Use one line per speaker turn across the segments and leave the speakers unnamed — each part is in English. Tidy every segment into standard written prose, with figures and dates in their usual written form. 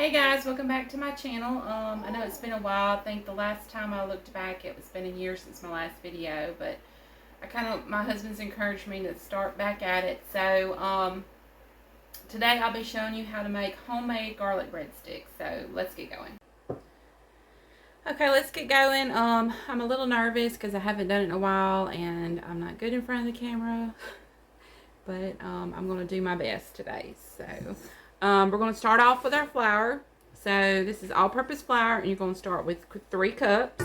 Hey guys, welcome back to my channel. I know it's been a while. I think the last time I looked back, it was been a year since my last video, but my husband's encouraged me to start back at it. So, today I'll be showing you how to make homemade garlic breadsticks. So, let's get going. Okay, let's get going. I'm a little nervous because I haven't done it in a while and I'm not good in front of the camera, but I'm going to do my best today. So, we're going to start off with our flour. So this is all-purpose flour, and you're going to start with 3 cups.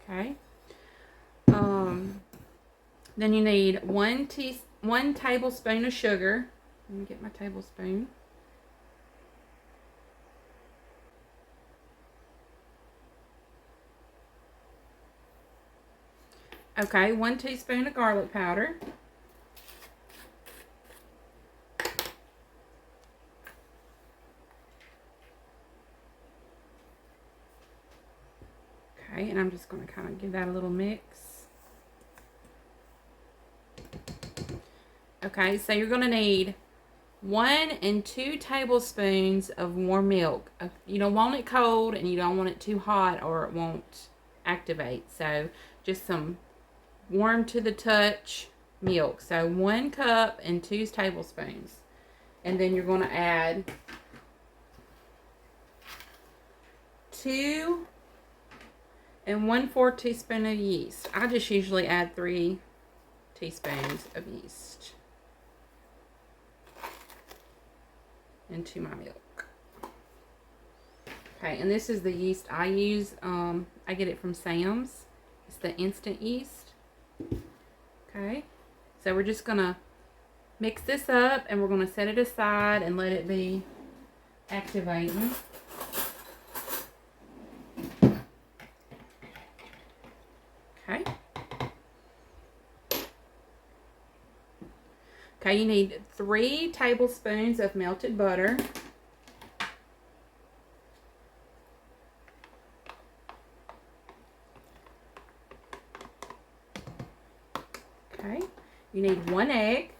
Okay. Then you need 1 tablespoon of sugar. Let me get my tablespoon. Okay, 1 teaspoon of garlic powder. Okay, and I'm just going to kind of give that a little mix. Okay, so you're going to need 1 and 2 tablespoons of warm milk. You don't want it cold and you don't want it too hot or it won't activate. So just some warm to the touch milk. So 1 cup and 2 tablespoons. And then you're going to add 2 and 1/4 teaspoon of yeast. I just usually add 3 teaspoons of yeast into my milk. Okay, and this is the yeast I use. I get it from Sam's. It's the instant yeast. Okay, so we're just gonna mix this up and we're gonna set it aside and let it be activating. Okay, you need 3 tablespoons of melted butter. Okay, you need 1 egg.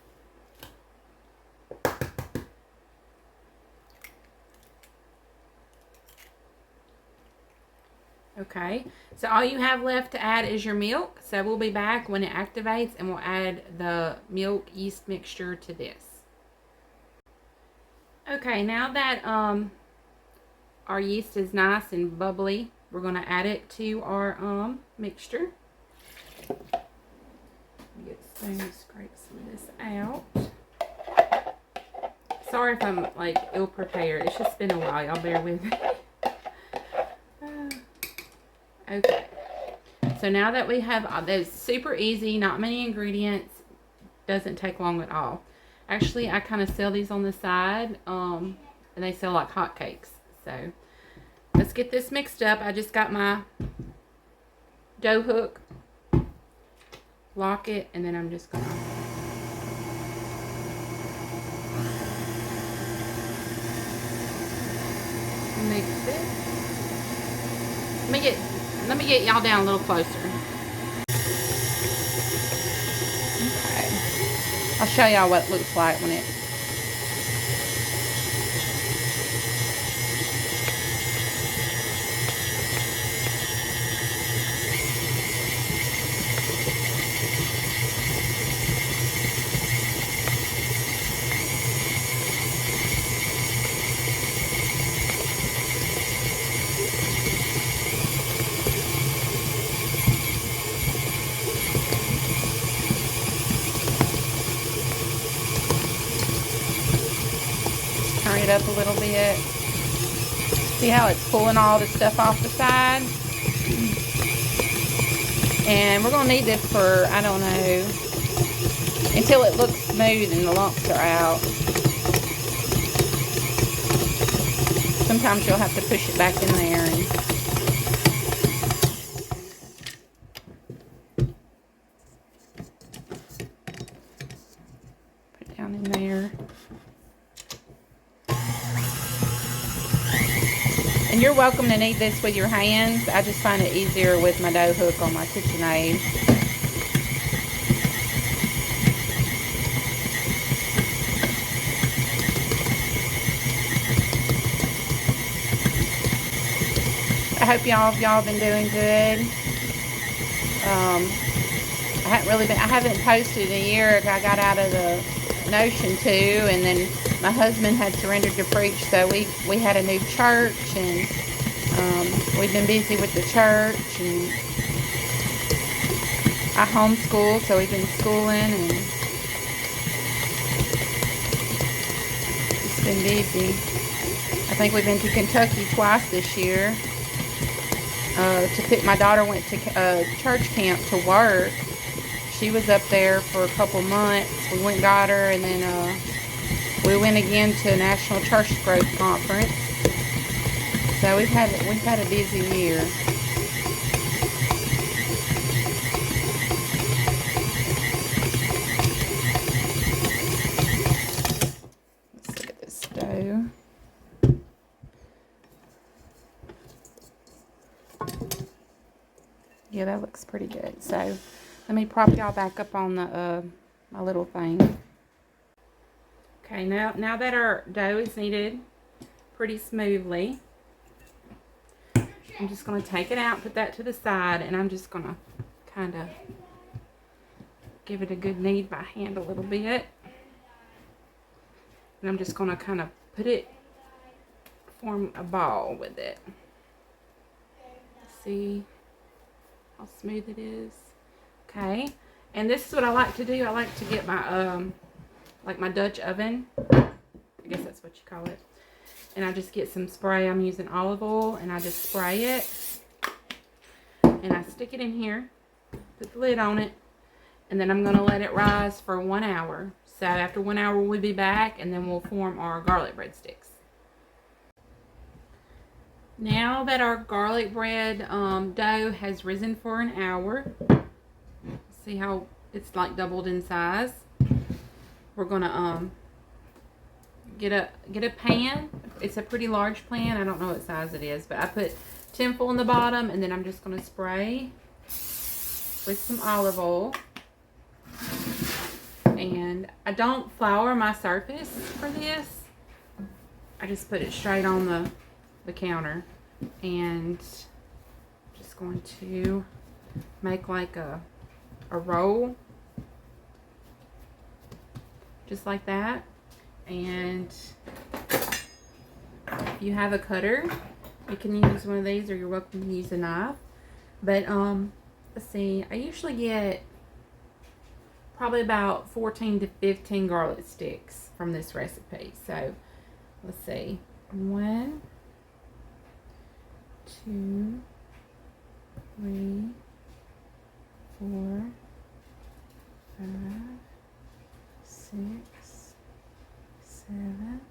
Okay, so all you have left to add is your milk. So we'll be back when it activates and we'll add the milk yeast mixture to this. Okay, now that our yeast is nice and bubbly, we're going to add it to our mixture. Get a spoon to scrape some of this out. Sorry if I'm like ill prepared. It's just been a while. Y'all bear with me. Okay, so now that we have those, super easy, not many ingredients, doesn't take long at all. Actually, I kind of sell these on the side, and they sell like hotcakes. So let's get this mixed up. I just got my dough hook, lock it, and then I'm just gonna mix it. Let me get y'all down a little closer. Okay. I'll show y'all what it looks like when it... Turn it up a little bit. See how it's pulling all the stuff off the side? And we're going to need this for, I don't know, until it looks smooth and the lumps are out. Sometimes you'll have to push it back in there and put it down in there. And you're welcome to knead this with your hands. I just find it easier with my dough hook on my KitchenAid. I hope y'all been doing good. I haven't posted in a year. I got out of the notion too, and then my husband had surrendered to preach, so we had a new church, and we've been busy with the church, and I homeschool, so we've been schooling, and it's been busy. I think we've been to Kentucky twice this year. My daughter went to church camp to work. She was up there for a couple months. We went and got her, and then we went again to a National Church Growth Conference. So we've had a busy year. Let's look at this stove. Yeah, that looks pretty good. So let me prop y'all back up on the my little thing. Okay, now that our dough is kneaded pretty smoothly, I'm just going to take it out, put that to the side, and I'm just going to kind of give it a good knead by hand a little bit. And I'm just going to kind of form a ball with it. See how smooth it is? Okay, and this is what I like to do. I like to get my like my Dutch oven, I guess that's what you call it, and I just get some spray. I'm using olive oil, and I just spray it, and I stick it in here, put the lid on it, and then I'm going to let it rise for 1 hour. So after 1 hour we'll be back, and then we'll form our garlic breadsticks. Now that our garlic bread dough has risen for an hour, see how it's like doubled in size? We're gonna get a pan. It's a pretty large pan. I don't know what size it is, but I put tinfoil in the bottom, and then I'm just gonna spray with some olive oil. And I don't flour my surface for this. I just put it straight on the counter, and just going to make like a roll, just like that. And if you have a cutter, you can use one of these, or you're welcome to use a knife. But let's see, I usually get probably about 14 to 15 garlic sticks from this recipe. So let's see, 1, 2, 3, 4, 5, 6, 7,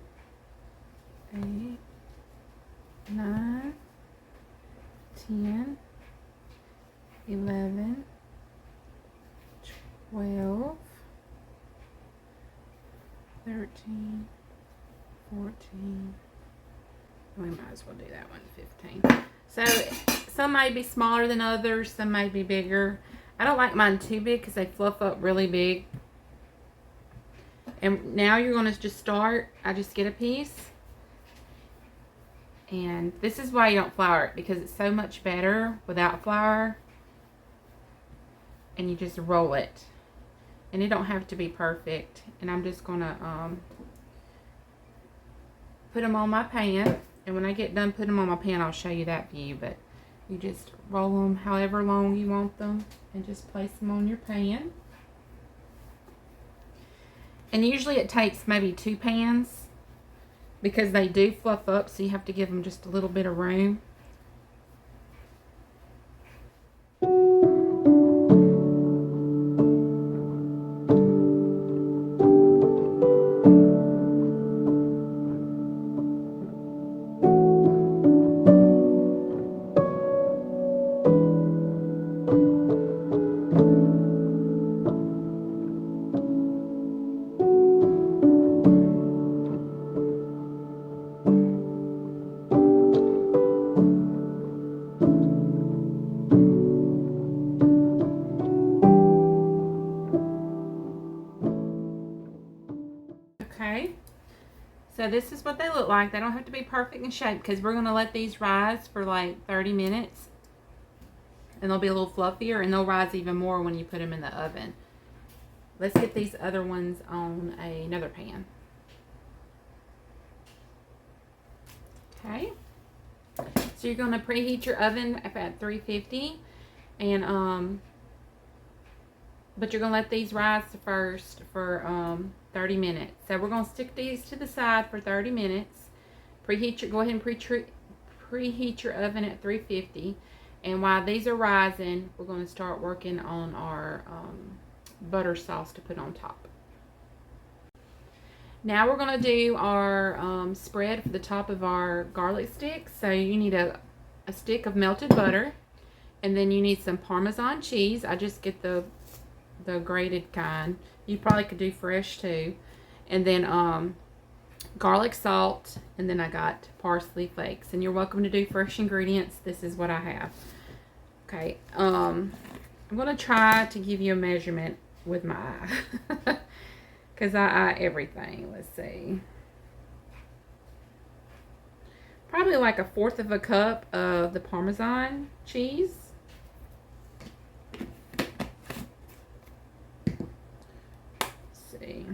8, 9, 10, 11, 12, 13, 14. We might as well do that one, 15. So some may be smaller than others, some may be bigger. I don't like mine too big because they fluff up really big. And now you're going to just start. I just get a piece. And this is why you don't flour it, because it's so much better without flour. And you just roll it. And it don't have to be perfect. And I'm just going to put them on my pan. And when I get done putting them on my pan, I'll show you that view. But you just roll them however long you want them, and just place them on your pan. And usually it takes maybe 2 pans, because they do fluff up, so you have to give them just a little bit of room. So this is what they look like. They don't have to be perfect in shape because we're going to let these rise for like 30 minutes. And they'll be a little fluffier and they'll rise even more when you put them in the oven. Let's get these other ones on another pan. Okay. So you're going to preheat your oven at 350 and but you're going to let these rise first for 30 minutes. So we're going to stick these to the side for 30 minutes. Go ahead and preheat your oven at 350. And while these are rising, we're going to start working on our butter sauce to put on top. Now we're going to do our spread for the top of our garlic sticks. So you need a stick of melted butter. And then you need some Parmesan cheese. I just get the grated kind. You probably could do fresh too. And then garlic salt. And then I got parsley flakes. And you're welcome to do fresh ingredients. This is what I have. Okay. I'm going to try to give you a measurement with my eye. Because I eye everything. Let's see. Probably like 1/4 of a cup of the Parmesan cheese. Let's see.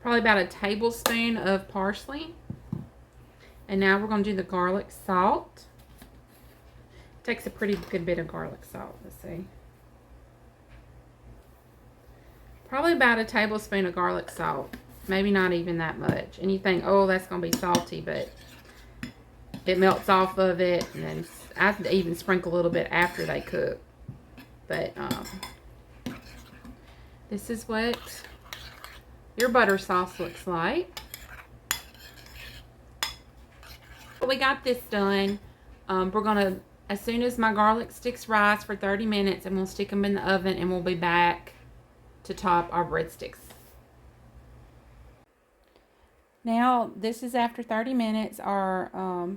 Probably about a tablespoon of parsley. And now we're going to do the garlic salt. Takes a pretty good bit of garlic salt. Let's see. Probably about a tablespoon of garlic salt. Maybe not even that much. And you think, oh, that's going to be salty, but it melts off of it. And then I even sprinkle a little bit after they cook. But this is what your butter sauce looks like. We got this done. We're going to, as soon as my garlic sticks rise for 30 minutes, and we'll stick them in the oven and we'll be back to top our breadsticks. Now, this is after 30 minutes. Our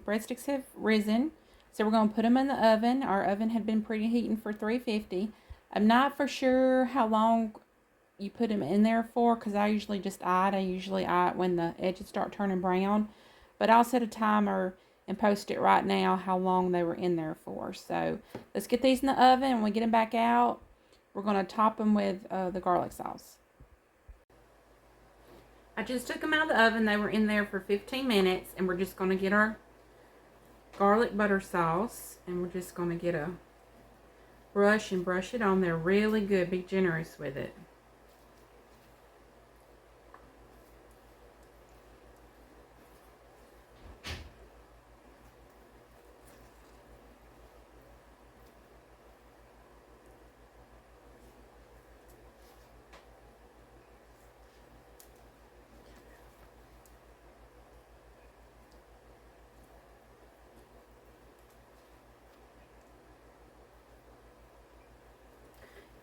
breadsticks have risen. So we're going to put them in the oven. Our oven had been preheating for 350. I'm not for sure how long you put them in there for because I usually just eye it. I usually eye it when the edges start turning brown. But I'll set a timer and post it right now how long they were in there for. So let's get these in the oven. When we get them back out, we're going to top them with the garlic sauce. I just took them out of the oven. They were in there for 15 minutes. And we're just going to get our garlic butter sauce. And we're just going to get a brush and brush it on there really good. Be generous with it.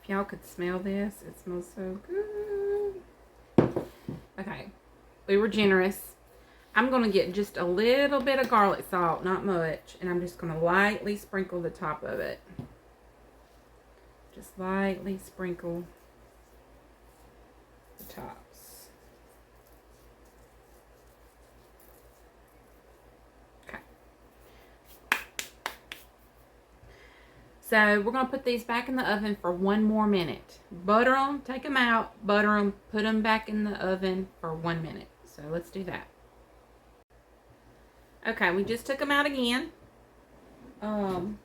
Y'all could smell this. It smells so good. Okay. We were generous. I'm going to get just a little bit of garlic salt, not much. And I'm just going to lightly sprinkle the top of it. Just lightly sprinkle the tops. Okay. So we're going to put these back in the oven for 1 more minute. Butter them, take them out, butter them, put them back in the oven for 1 minute. So let's do that. Okay, we just took them out again. And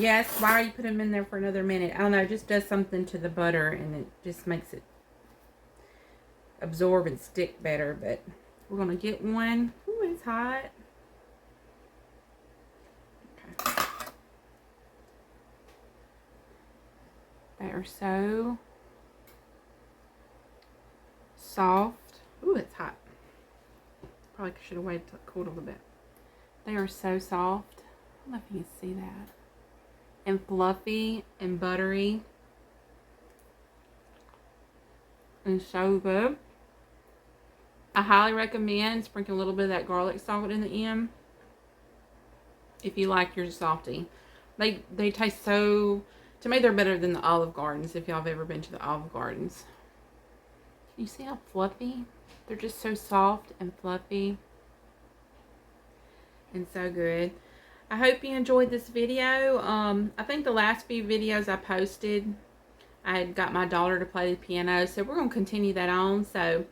yes, why you put them in there for another minute? I don't know, it just does something to the butter and it just makes it absorb and stick better. But we're going to get one. Ooh, it's hot. Okay. They are so soft. Ooh, it's hot. Probably should have waited till it cooled a little bit. They are so soft. I don't know if you can see that. And fluffy and buttery. And so good. I highly recommend sprinkling a little bit of that garlic salt in the end. If you like yours salty. They taste so To me, they're better than the Olive Gardens, if y'all have ever been to the Olive Gardens. You see how fluffy? They're just so soft and fluffy and so good. I hope you enjoyed this video. I think the last few videos I posted, I had got my daughter to play the piano, so we're going to continue that on. So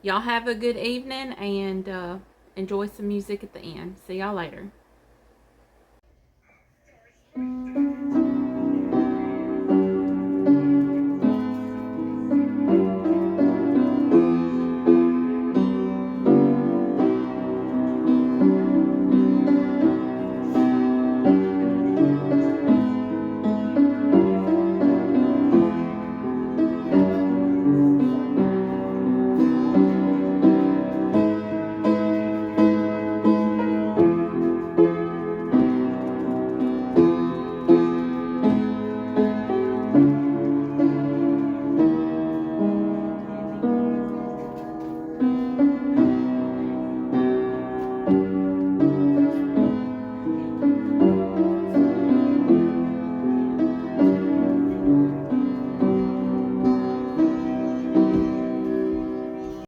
y'all have a good evening and enjoy some music at the end. See y'all later.